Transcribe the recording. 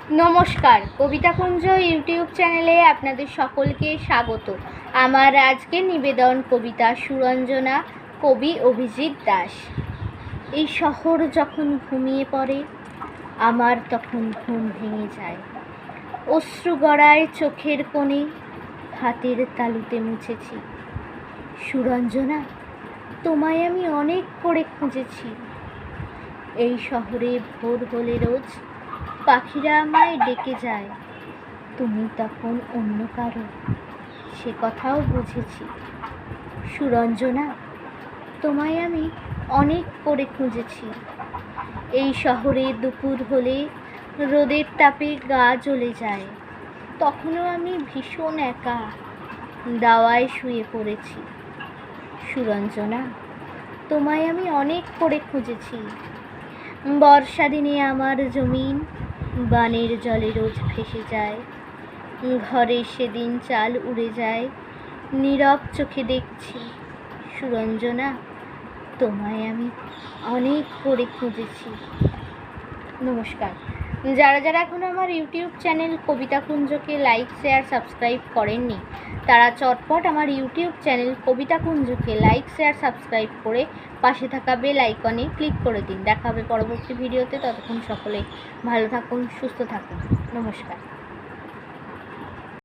নমস্কার, কবিতাকুঞ্জ ইউটিউব চ্যানেলে আপনাদের সকলকে স্বাগত। আমার আজকের নিবেদন কবিতা সুরঞ্জনা, কবি অভিজিৎ দাস। এই শহর যখন ঘুমিয়ে পড়ে আমার তখন ঘুম ভেঙে যায়। অশ্রু গড়ায় চোখের কোণে, হাতের তালুতে মুছেছি। সুরঞ্জনা, তোমায় আমি অনেক করে খুঁজেছি। এই শহরে ভোর হলে রোজ পাখিরা আমায় ডেকে যায়, তুমি তখন অন্য কারো, সে কথাও বুঝেছি। সুরঞ্জনা, তোমায় আমি অনেক করে খুঁজেছি। এই শহরে দুপুর হলে রোদের তাপে গা জ্বলে যায়, তখনও আমি ভীষণ একা দাওয়ায় শুয়ে পড়েছি। সুরঞ্জনা, তোমায় আমি অনেক করে খুঁজেছি। বর্ষা দিনে আমার জমিন বানের জলে রোজ ভেসে যায়, ঘরে সেদিন চাল উড়ে যায়, নীরব চোখে দেখছি। সুরঞ্জনা, তোমায় আমি অনেক করে খুঁজেছি। নমস্কার। যারা যারা এখনও আমার ইউটিউব চ্যানেল কবিতাকুঞ্জকে লাইক, শেয়ার, সাবস্ক্রাইব করেননি, তারা চটপট আমার ইউটিউব চ্যানেল কবিতাকুঞ্জকে লাইক, শেয়ার, সাবস্ক্রাইব করে পাশে থাকা বেল আইকনে ক্লিক করে দিন। দেখা হবে পরবর্তী ভিডিওতে। ততক্ষণ সকলে ভালো থাকুন, সুস্থ থাকুন। নমস্কার।